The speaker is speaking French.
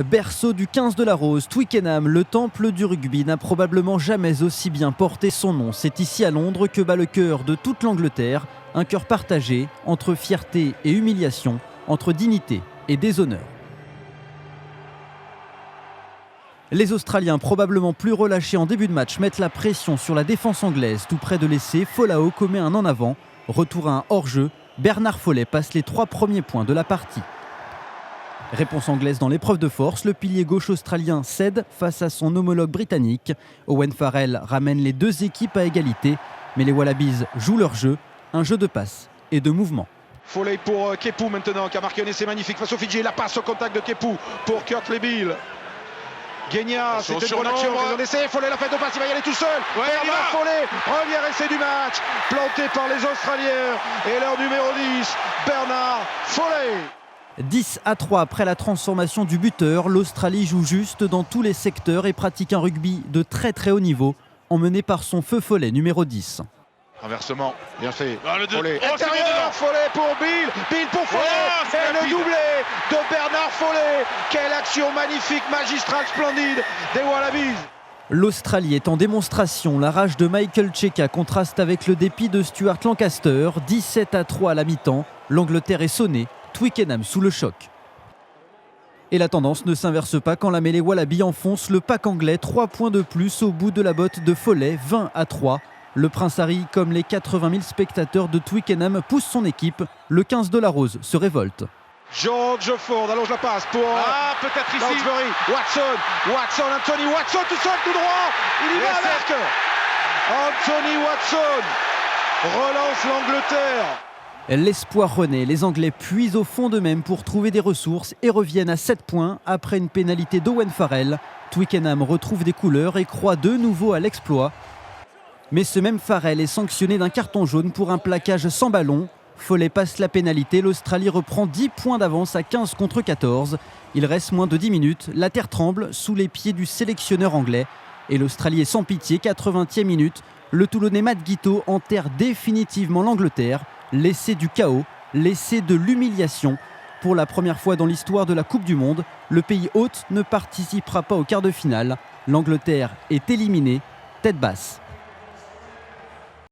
Berceau du 15 de la Rose, Twickenham, le temple du rugby, n'a probablement jamais aussi bien porté son nom. C'est ici à Londres que bat le cœur de toute l'Angleterre, un cœur partagé entre fierté et humiliation, entre dignité et déshonneur. Les Australiens, probablement plus relâchés en début de match, mettent la pression sur la défense anglaise. Tout près de l'essai, Folau commet un en avant. Retour à un hors-jeu, Bernard Foley passe les 3 premiers points de la partie. Réponse anglaise dans l'épreuve de force, le pilier gauche australien cède face à son homologue britannique. Owen Farrell ramène les deux équipes à égalité, mais les Wallabies jouent leur jeu, un jeu de passe et de mouvement. Foley pour Kepu maintenant, qui a marqué un essai magnifique face aux Fidji. La passe au contact de Kepu pour Kurt Lebill. Genia, c'était une bonne action, un essai, Foley la fait de passe, il va y aller tout seul. Bernard Foley, premier essai du match, planté par les Australiens. Et leur numéro 10, Bernard Foley. 10-3 après la transformation du buteur, l'Australie joue juste dans tous les secteurs et pratique un rugby de très très haut niveau, emmené par son feu Foley numéro 10. Renversement, bien fait. Foley. Intérieur, Foley pour Bill, Bill pour Foley, et le doublé de Bernard Foley. Quelle action magnifique, magistrale, splendide des Wallabies. L'Australie est en démonstration. La rage de Michael Cheika contraste avec le dépit de Stuart Lancaster. 17-3 à la mi-temps. L'Angleterre est sonnée. Twickenham sous le choc. Et la tendance ne s'inverse pas quand la mêlée Wallaby enfonce le pack anglais. 3 points de plus au bout de la botte de Foley, 20-3. Le Prince Harry, comme les 80 000 spectateurs de Twickenham, pousse son équipe. Le 15 de la Rose se révolte. George Ford allonge la passe pour peut-être ici. Salisbury. Anthony Watson tout seul, tout droit. Il y va avec Anthony Watson relance l'Angleterre. L'espoir renaît, les Anglais puisent au fond d'eux-mêmes pour trouver des ressources et reviennent à 7 points après une pénalité d'Owen Farrell. Twickenham retrouve des couleurs et croit de nouveau à l'exploit. Mais ce même Farrell est sanctionné d'un carton jaune pour un plaquage sans ballon. Foley passe la pénalité, l'Australie reprend 10 points d'avance à 15 contre 14. Il reste moins de 10 minutes, la terre tremble sous les pieds du sélectionneur anglais. Et l'Australie est sans pitié, 80e minute. Le Toulonnais Matt Guiteau enterre définitivement l'Angleterre. L'essai du chaos, l'essai de l'humiliation. Pour la première fois dans l'histoire de la Coupe du Monde, le pays hôte ne participera pas au quart de finale. L'Angleterre est éliminée, tête basse.